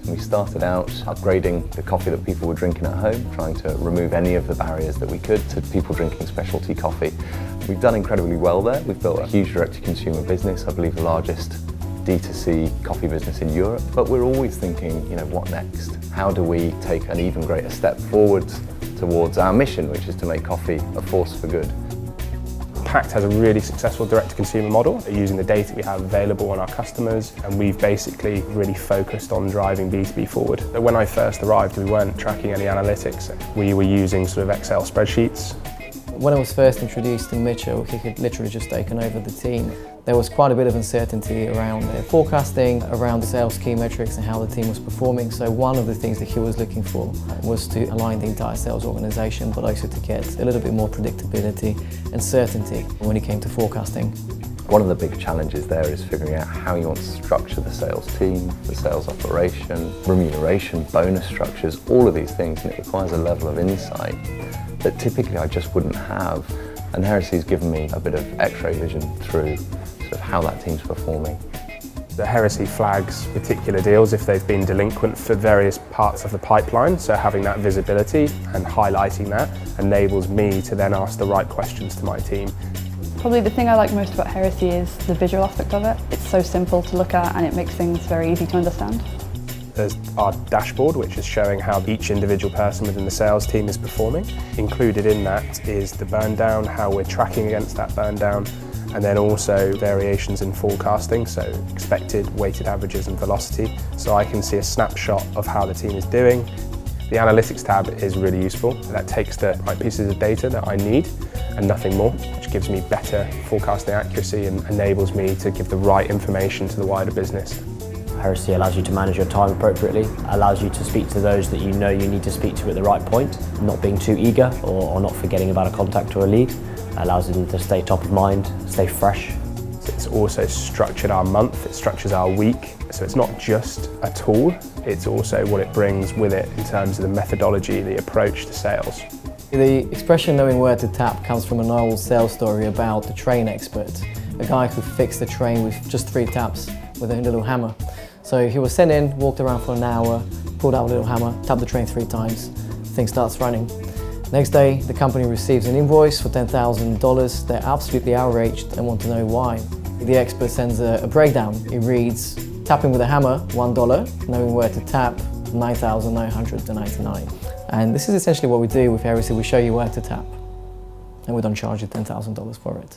We started out upgrading the coffee that people were drinking at home, trying to remove any of the barriers that we could to people drinking specialty coffee. We've done incredibly well there. We've built a huge direct-to-consumer business, I believe the largest D2C coffee business in Europe. But we're always thinking, what next? How do we take an even greater step forward towards our mission, which is to make coffee a force for good? Pact has a really successful direct-to-consumer model using the data we have available on our customers, and we've basically really focused on driving B2B forward. When I first arrived, we weren't tracking any analytics. We were using sort of Excel spreadsheets. When I was first introduced to Mitchell, he had literally just taken over the team. There was quite a bit of uncertainty around forecasting, around the sales key metrics and how the team was performing. So one of the things that he was looking for was to align the entire sales organisation, but also to get a little bit more predictability and certainty when it came to forecasting. One of the big challenges there is figuring out how you want to structure the sales team, the sales operation, remuneration, bonus structures, all of these things, and it requires a level of insight that typically I just wouldn't have. And Heresy's given me a bit of X-ray vision through sort of how that team's performing. The Heresy flags particular deals if they've been delinquent for various parts of the pipeline, so having that visibility and highlighting that enables me to then ask the right questions to my team. Probably the thing I like most about Heresy is the visual aspect of it. It's so simple to look at and it makes things very easy to understand. There's our dashboard, which is showing how each individual person within the sales team is performing. Included in that is the burn down, how we're tracking against that burn down, and then also variations in forecasting, so expected, weighted averages and velocity. So I can see a snapshot of how the team is doing. The analytics tab is really useful. That takes the right pieces of data that I need and nothing more, which gives me better forecasting accuracy and enables me to give the right information to the wider business. Heresy allows you to manage your time appropriately, allows you to speak to those that you know you need to speak to at the right point, not being too eager or not forgetting about a contact or a lead. It allows them to stay top of mind, stay fresh. It's also structured our month, it structures our week, so it's not just a tool, it's also what it brings with it in terms of the methodology, the approach to sales. The expression knowing where to tap comes from an old sales story about the train expert, a guy who fixed the train with just 3 taps with a little hammer. So he was sent in, walked around for an hour, pulled out a little hammer, tapped the train 3 times, thing starts running. Next day, the company receives an invoice for $10,000. They're absolutely outraged and want to know why. The expert sends a breakdown. It reads, tapping with a hammer, $1, knowing where to tap, $9,999. And this is essentially what we do with Heresy. We show you where to tap, and we don't charge you $10,000 for it.